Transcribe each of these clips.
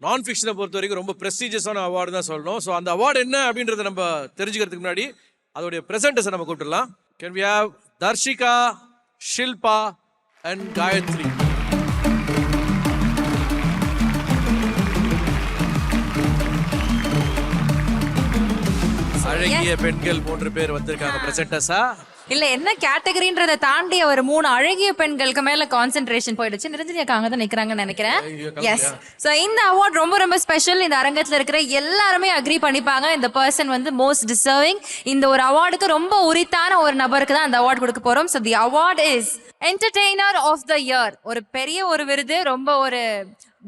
நான் ஃபிக்ஷனை பொறுத்த வரைக்கும் ரொம்ப ப்ரெஸ்டீஜியஸான அவார்டு தான் சொல்லணும். ஸோ அந்த அவார்டு என்ன அப்படின்றத நம்ம தெரிஞ்சுக்கிறதுக்கு முன்னாடி அதோடைய ப்ரெசென்டர்ஸை நம்ம கூப்பிடலாம். Can we have Dharshika, Shilpa and Gayathri. அழகிய பெண்கள் 3 பேர் வந்திருக்காங்க பிரசன்டர்ஸா. இல்ல என்ன கேட்டகரின்றதை தாண்டி ஒரு 3 அழகிய பெண்களுக்கு மேல கான்சென்ட்ரேஷன் போயிடுச்சு. நிரஞ்சனி அக்கா அங்க தான் நிக்கிறாங்கன்னு நினைக்கிறேன். எஸ். சோ இந்த அவார்ட் ரொம்ப ரொம்ப ஸ்பெஷல். இந்த அரங்கத்துல இருக்கிற எல்லாருமே அக்ரி பண்ணிப்பாங்க. இந்த பர்சன் வந்து மோஸ்ட் டிசர்விங். இந்த ஒரு அவார்டுக்கு ரொம்ப உரித்தான ஒரு நபருக்கு தான் அந்த அவார்ட் கொடுக்க போறோம். So the award is entertainer of the year. ஒரு பெரிய ஒரு விருது, ரொம்ப ஒரு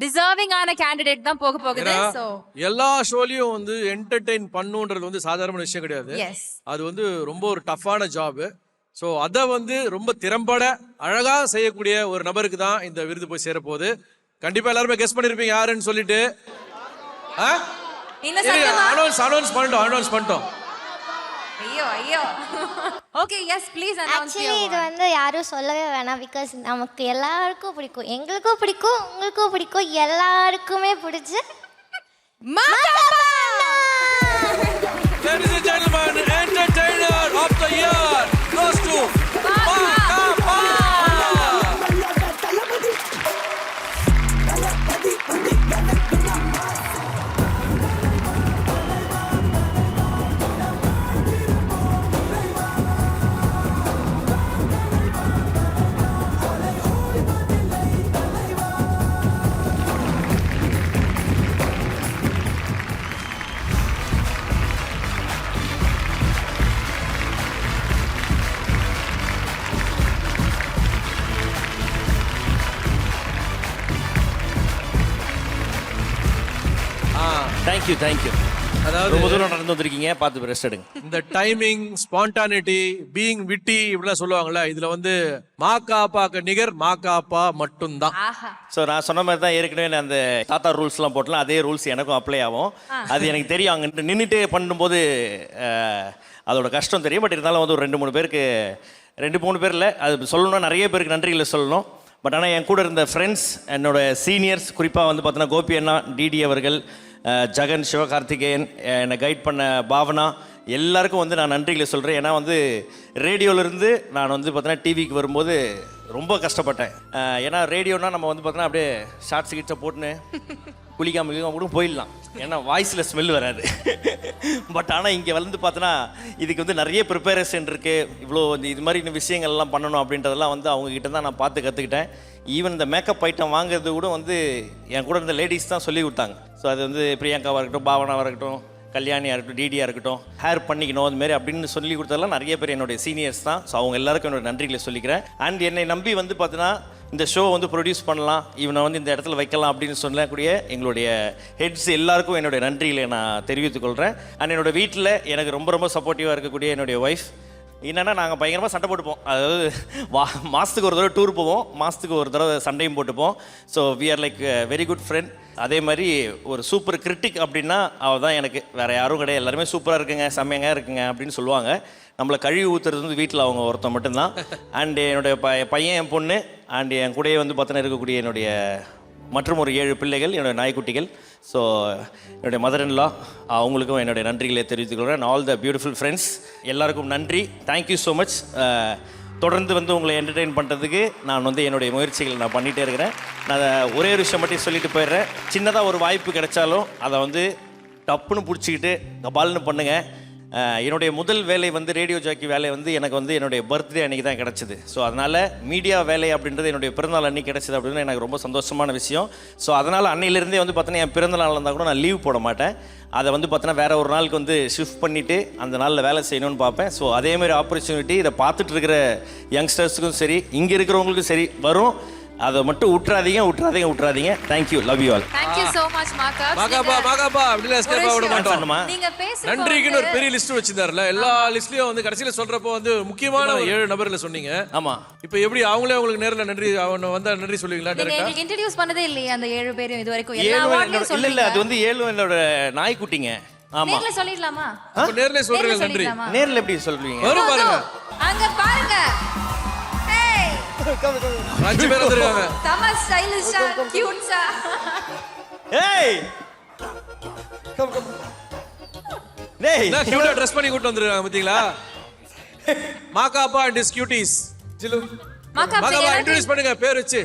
டிசர்விங் ஆன கேண்டிடேட் தான் போக போகுது. சோ எல்லா ஷோலயும் வந்து என்டர்டெயின் பண்ணுன்றது வந்து சாதாரண விஷயம் கிடையாது. எஸ். அது வந்து ரொம்ப ஒரு டஃப்பான ஜாப். ஸோ அதை வந்து ரொம்ப திறம்பட அழகா செய்யக்கூடிய ஒரு நபருக்கு தான் இந்த விருது போய் சேர போகுது. கண்டிப்பா எல்லாருமே கெஸ் பண்ணிருப்பீங்க யாருன்னு சொல்லிட்டு. அனௌன்ஸ் பண்ணிட்டோம். ஐயோ okay, yes please announce. Actually இது வந்து யாரும் சொல்லவே வேணாம். பிகாஸ் நமக்கு எல்லாருக்கும் பிடிக்கும், எங்களுக்கும் பிடிக்கும், உங்களுக்கும் பிடிக்கும், எல்லாருக்குமே பிடிச்ச Ladies and gentlemen, entertainer of the year goes to Makapa. Thank you. அதாவது ரொம்ப தூரம் நடந்து வந்திருக்கீங்க, பார்த்து ரெஸ்ட் எடுங்க. இந்த டைமிங், ஸ்பான்டானிட்டி, பீயிங் விட்டி இப்படிலாம் சொல்லுவாங்கல்ல, இதுல வந்து மாக்காப்பாக்கு நிகர் மாக்காப்பா மட்டும்தான். ஸோ நான் சொன்ன மாதிரி தான் ஏற்கனவே நான் அந்த தாத்தா ரூல்ஸ்லாம் போட்டலாம். அதே ரூல்ஸ் எனக்கும் அப்ளை ஆகும். அது எனக்கு தெரியும். அங்கே நின்றுட்டு பண்ணும்போது அதோட கஷ்டம் தெரியும். பட் இருந்தாலும் வந்து ஒரு 2-3 பேருக்கு, 2-3 பேர் இல்லை, அது சொல்லணும்னா நிறைய பேருக்கு நன்றிகளை சொல்லணும். பட் ஆனால் என் கூட இருந்த ஃப்ரெண்ட்ஸ், என்னோட சீனியர்ஸ், குறிப்பாக வந்து பார்த்தோன்னா கோபி அண்ணா, டிடி அவர்கள், ஜெகன், சிவகார்த்திகேயன், என்னை கைட் பண்ண பாவனா, எல்லாருக்கும் வந்து நான் நன்றிகளை சொல்கிறேன். ஏன்னா வந்து ரேடியோவிலேருந்து நான் வந்து பார்த்தோன்னா டிவிக்கு வரும்போது ரொம்ப கஷ்டப்பட்டேன். ஏன்னா ரேடியோனா நம்ம வந்து பார்த்தோன்னா அப்படியே ஷார்ட்ஸ் கிட்ஸை போட்டுன்னு குளிக்காமல் கூட போயிடலாம். ஏன்னா வாய்ஸில் ஸ்மெல் வராது. பட் ஆனால் இங்கே வந்து பார்த்தோன்னா இதுக்கு வந்து நிறைய ப்ரிப்பரேஷன் இருக்குது. இவ்வளோ இது மாதிரி விஷயங்கள்லாம் பண்ணணும் அப்படின்றதெல்லாம் வந்து அவங்கக்கிட்ட தான் நான் பார்த்து கற்றுக்கிட்டேன். ஈவன் இந்த மேக்கப் ஐட்டம் வாங்குறது கூட வந்து என் கூட இருந்த லேடிஸ் தான் சொல்லி கொடுத்தாங்க. ஸோ அது வந்து பிரியங்காவாக இருக்கட்டும், பாவனாவாக இருக்கட்டும், கல்யாணியாக இருக்கட்டும், டிடியாக இருக்கட்டும், ஹேர் பண்ணிக்கணும் அதுமாரி அப்படின்னு சொல்லி கொடுத்ததெல்லாம் நிறைய பேர் என்னுடைய சீனியர்ஸ் தான். ஸோ அவங்க எல்லாருக்கும் என்னோட நன்றிகளை சொல்லிக்கிறேன். அண்ட் என்னை நம்பி வந்து பார்த்தீங்கன்னா இந்த ஷோ வந்து ப்ரொடியூஸ் பண்ணலாம், இவனை வந்து இந்த இடத்துல வைக்கலாம் அப்படின்னு சொல்லக்கூடிய எங்களுடைய ஹெட்ஸ் எல்லாருக்கும் என்னுடைய நன்றிகளை நான் தெரிவித்துக்கொள்கிறேன். அண்ட் என்னோடய வீட்டில் எனக்கு ரொம்ப ரொம்ப சப்போர்ட்டிவாக இருக்கக்கூடிய என்னுடைய ஒய்ஃப். என்னென்னா நாங்கள் பயங்கரமாக சண்டை போட்டுப்போம். அதாவது மாதத்துக்கு ஒரு தடவை டூர் போவோம், மாதத்துக்கு ஒரு தடவை சண்டையும் போட்டுப்போம். So we are like very good friend. அதே மாதிரி ஒரு சூப்பர் கிரிட்டிக் அப்படின்னா அவள் தான் எனக்கு, வேறு யாரும் கிடையாது. எல்லாருமே சூப்பராக இருக்குங்க, செம்மையாக இருக்குங்க அப்படின்னு சொல்லுவாங்க. நம்மளை கழுவி ஊற்றுறது வந்து வீட்டில் அவங்க ஒருத்தன் மட்டும்தான். அண்டு என்னுடைய பையன், என் பொண்ணு, அண்டு என் கூடயே வந்து பார்த்தோன்னா இருக்கக்கூடிய என்னுடைய மற்றும் ஒரு 7 பிள்ளைகள், என்னுடைய நாய்க்குட்டிகள். ஸோ என்னுடைய மதர்-இன்-லா, அவங்களுக்கும் என்னுடைய நன்றிகளை தெரிவித்துக்கொள்கிறேன். ஆல் த பியூட்டிஃபுல் ஃப்ரெண்ட்ஸ் எல்லாருக்கும் நன்றி. Thank you so much. தொடர்ந்து வந்து உங்களை என்டர்டெயின் பண்ணுறதுக்கு நான் வந்து என்னுடைய முயற்சிகள் நான் பண்ணிகிட்டே இருக்கிறேன். நான் ஒரே ஒரு விஷயம் மட்டும் சொல்லிட்டு போயிடுறேன். சின்னதாக ஒரு வாய்ப்பு கிடைச்சாலும் அதை வந்து டப்புன்னு பிடிச்சிக்கிட்டு கபால்னு பண்ணுங்கள். என்னுடைய முதல் வேலை வந்து ரேடியோ ஜாக்கி வேலை வந்து எனக்கு வந்து என்னுடைய பர்த்டே அன்றைக்கி தான் கிடச்சிது. ஸோ அதனால் மீடியா வேலை அப்படின்றது என்னுடைய பிறந்தநாள் அன்றைக்கி கிடச்சிது அப்படின்னு எனக்கு ரொம்ப சந்தோஷமான விஷயம். ஸோ அதனால் அன்னையிலேருந்தே வந்து பார்த்தோன்னா என் பிறந்தநாள் இருந்தால் கூட நான் லீவ் போட மாட்டேன். அதை வந்து பார்த்தோன்னா வேறு ஒரு நாளுக்கு வந்து ஷிஃப்ட் பண்ணிவிட்டு அந்த நாளில் வேலை செய்யணும்னு பார்ப்பேன். ஸோ அதேமாதிரி ஆப்பர்ச்சுனிட்டி இதை பார்த்துட்டு இருக்கிற யங்ஸ்டர்ஸுக்கும் சரி, இங்கே இருக்கிறவங்களுக்கும் சரி வரும். அதை மட்டும் விட்டுறாதீங்க. Thank you, love you all. Thank you so much மாகாப்பா அப்படில எஸ்கேப் ஆக மாட்டோம். நீங்க பேசுறது நன்றிக்குன்னு ஒரு பெரிய லிஸ்ட் வச்சிருந்தாருல, எல்லா லிஸ்ட்லயும் வந்து கடைசியில சொல்றப்போ வந்து முக்கியமான 7 நபர்களை சொன்னீங்க. ஆமா, இப்போ எப்படி அவங்களே உங்களுக்கு நேர்ல நன்றி வந்தா நன்றி சொல்லுவீங்களா? நீங்க இன்ட்ரோ듀ce பண்ணதே இல்லையே அந்த 7 பேரையும் இதுவரைக்கும். எல்லா அவார்ட்லயும் சொல்லுங்க. இல்ல அது வந்து 7 என்னோட நாய்க்குட்டிங்க. ஆமா, நேர்ல சொல்லிடலாமா? அப்ப நேர்ல சொல்றீங்க நன்றி. நேர்ல எப்படி சொல்வீங்க? வரும் பாருங்க, அங்க பாருங்க. 5 பேர் வந்திருக்காங்க. தம ஸ்டைலிஷா, கியூட்ஸா. ஏய் டேய் என்ன கியூட்டா ட்ரெஸ் பண்ணி கூட்டு வந்திருக்காங்க பாத்தீங்களா? Ma Ka Pa and his cuties. ஜிலு மாகாபா இன்ட்ரோ듀ce பண்ணுங்க பேர் வச்சு.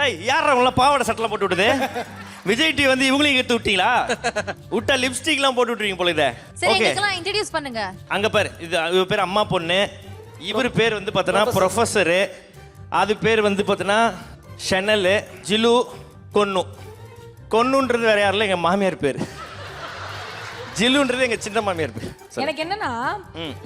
ஏய் யாரா உங்கள பாவாடை சட்டலாம் போட்டு விடுது? விஜய் டிவி வந்து இவங்களையும் எடுத்து விட்டீங்களா? விட்டா லிப்ஸ்டிக்லாம் போட்டு விட்டுறீங்க போல இத. சரி எங்களுக்கெல்லாம் இன்ட்ரோ듀ce பண்ணுங்க. அங்க பாரு இவ பேர் அம்மா பொண்ணு. இவர் பேர் வந்து பார்த்தனா ப்ரொஃபசர். அது பேர் வந்து பார்த்தனா ஷனல். ஜிலு கொன்னு. கொன்னுன்றது வேற யாரும் இல்ல, எங்க மாமியார் பேர். ஜிலுன்றது எங்க சின்ன மாமியார் பேர். எனக்கு என்னன்னா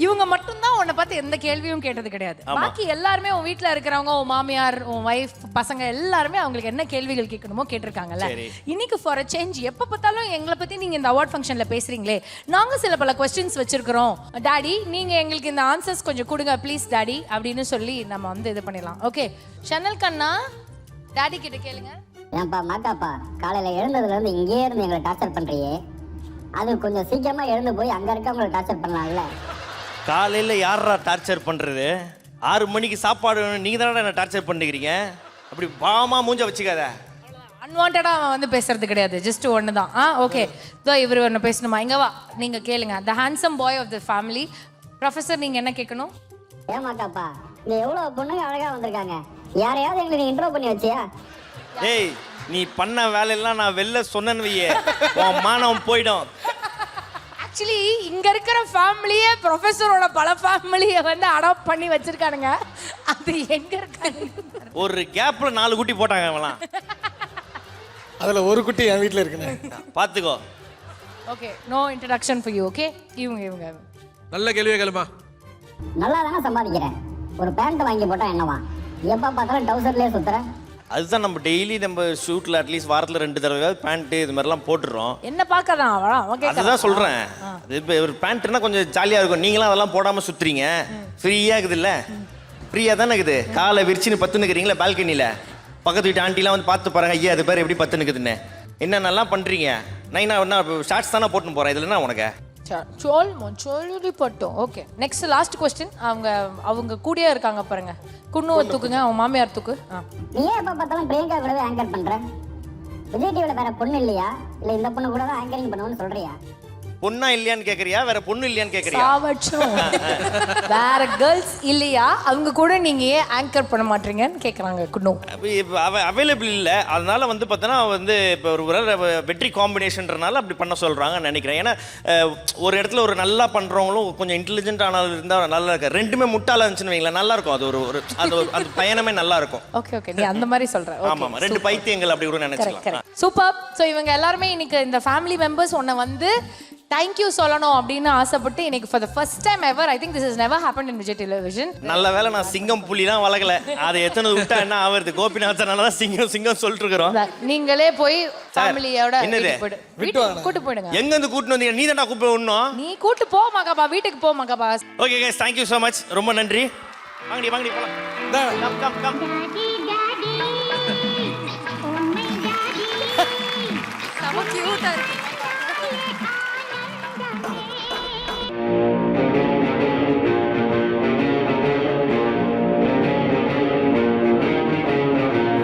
இவங்க மட்டும் தான் உன்னை பார்த்து எந்த கேள்வியும் கேட்டது கிடையாது. பாக்கி எல்லாருமே உன் வீட்ல இருக்கிறவங்க, உன் மாமியார், உன் வைஃப், பசங்க எல்லாருமே அவங்களுக்கு என்ன கேள்விகள் கேட்கணுமோ கேட்டிருக்காங்கல்ல. இன்னைக்கு ஃபார் அ சேஞ்ச் எப்ப பார்த்தாலும் எங்களை பத்தி நீங்க இந்த அவார்ட் ஃபங்க்ஷன்ல பேசுறீங்களே, நாங்க சில பல கொஸ்டின்ஸ் வச்சிருக்கிறோம் டாடி, நீங்க எங்களுக்கு இந்த ஆன்சர்ஸ் கொஞ்சம் கொடுங்க ப்ளீஸ் டாடி அப்படின்னு சொல்லி நம்ம வந்து இது பண்ணிடலாம். ஓகே ஷனல் கண்ணா, டாடி கிட்ட கேளுங்க. ஏன்பா மாக்காப்பா, காலையில எழுந்ததுல இருந்து இங்கே இருந்து எங்களை டார்ச்சர் பண்றியே, அது கொஞ்சம் சீக்கிரமா எழுந்து போய் அங்க இருக்கவங்களை டார்ச்சர் பண்ணலாம்ல. காலையில யாரா டார்ச்சர் பண்றது? 6 மணிக்கு சாப்பாடு நீங்க தானே என்ன டார்ச்சர் பண்ணிக்கிறீங்க. அப்படி பாமா மூஞ்ச வச்சுக்காத. அன்வான்டா வந்து பேசுறது கிடையாது, ஜஸ்ட் ஒன்று தான். ஓகே இதோ இவர் ஒன்று பேசணுமா? இங்க வா, நீங்க கேளுங்க. The handsome boy of the family. Professor நீங்க என்ன கேட்கணும்? ஏமாக்காப்பா, இங்க எவ்வளவு பொண்ணுங்க அழகா வந்திருக்காங்க, யாரையாவது எங்களுக்கு இன்ட்ரோ பண்ணி வச்சியா? ஏய் நீ பண்ண வேலையெல்லாம் நான் வெளில சொன்னேன்னு வையே, உன் மானம் போயிடும். ஆக்சுவலி இங்க இருக்கிற ஃபேமிலியே ப்ரொஃபஸரோட பல ஃபேமிலியை வந்து அடாப்ட் பண்ணி வச்சிருக்கானுங்க. அது எங்க இருக்காங்க? ஒரு கேப்ல 4 குட்டி போட்டாங்க அவங்களாம். அதுல ஒரு குட்டி என் வீட்ல இருக்குண்ணே. பாத்துக்கோ. Okay no introduction for you. Okay இவங்க நல்ல கேள்வியே கேளுமா. நல்லா தானே சம்பாதிக்கிறேன், ஒரு பேண்ட் வாங்கி போட்டா என்னவா? எப்ப பார்த்தாலும் டவுசர்லயே சுத்துற. அதுதான் நம்ம டெய்லி நம்ம ஷூட்ல அட்லீஸ்ட் வாரத்துல 2 தடவை பேண்ட் இது மாதிரிலாம் போட்டுறோம். என்ன பார்க்கதான் அவன் கேட்கறான். அதுதான் சொல்றேன். இப்போ ஒரு பேண்ட்னா கொஞ்சம் ஜாலியா இருக்கும். நீங்களாம் அதெல்லாம் போடாம சுத்துறீங்க, ஃப்ரீயா இருக்குது இல்ல? ஃப்ரீயா தானே இருக்குது. காலை விரிச்சுன்னு பத்துனுக்குறீங்களா பால்கனியில? பக்கத்து வீட்டு ஆண்டிலாம் வந்து பார்த்து பாருங்க, ஐயா அது பேர் எப்படி பத்துனுக்குதுன்னு. என்னென்னலாம் பண்றீங்க? நான் என்ன ஷார்ட்ஸ் தானே போட்டுன்னு போறேன். இதுல என்ன உனக்கு? சொல்லிப்பட்டோம். Okay next last question. அவங்க கூடயே இருக்காங்க பாருங்க, குன்னுவை தூக்குங்க, அவங்க மாமியார் தூக்கு. நீ ஏன் எப்ப பார்த்தாலும் பிரியங்கா கூடவே ஆங்கர் பண்ற? விஜய் டிவில வேற பொண்ணு இல்லையா, இல்ல இந்த பொண்ணு கூட தான் ஆங்கரிங் பண்ணுவோம்னு சொல்றியா? பொண்ணா இல்லையான்னு கேக்குறியா, வேற பொண்ணு இல்லையான்னு கேக்குறியா? வேற கேர்ள்ஸ் இல்லையா, அவங்க கூட நீங்க ஏன் ஆங்கர் பண்ண மாட்டீங்கன்னு கேக்குறாங்க குன்னு. அவைலபிள் இல்ல, அதனால வந்து பார்த்தோன்னா வந்து இப்போ ஒரு வெற்றி காம்பினேஷன்றனால அப்படி பண்ண சொல்றாங்கன்னு நினைக்கிறேன். ஏன்னா ஒரு இடத்துல ஒரு நல்லா பண்றவங்களும் கொஞ்சம் இன்டெலிஜென்ட் ஆனாலும் இருந்தால் நல்லா இருக்கு. ரெண்டுமே முட்டாளா இருந்துச்சுன்னு வைங்களேன், நல்லா இருக்கும். அது ஒரு அந்த பயணமே நல்லா இருக்கும். ஓகே ஓகே நீ அந்த மாதிரி சொல்ற. ஆமா ஆமா, 2 பைத்தியங்கள் அப்படி கூட நினைச்சுக்கலாம். சூப்பர். ஸோ இவங்க எல்லாருமே இன்னைக்கு இந்த ஃபேமிலி மெம்பர்ஸ் உன்னை வந்து தேங்க்யூ சொல்லணும் அப்படின்னு ஆசைப்பட்டு இன்னைக்கு for the first time ever, I think this is never happen in Vijay television. நல்ல வேளை நான் சிங்கம் புலிலாம் வளர்க்கல, அதை எத்தனை விட்டா என்ன ஆவறது? கோபிநாதனால தான் சிங்கம் சிங்கம் சொல்லிட்டு இருக்கிறோம். நீங்களே போய் ஃபேமிலியோட கூட்டு போயிடுங்க. எங்க இருந்து கூட்டு வந்தீங்க? நீ தான்டா கூப்பிட்டு விடணும். நீ கூட்டு போ மகாபா, வீட்டுக்கு போ மகாபா. Okay guys, thank you so much, ரொம்ப நன்றி. வாங்கடி வாங்கடி போலாம். Come come come. ரொம்ப கியூட்டா இருக்கு.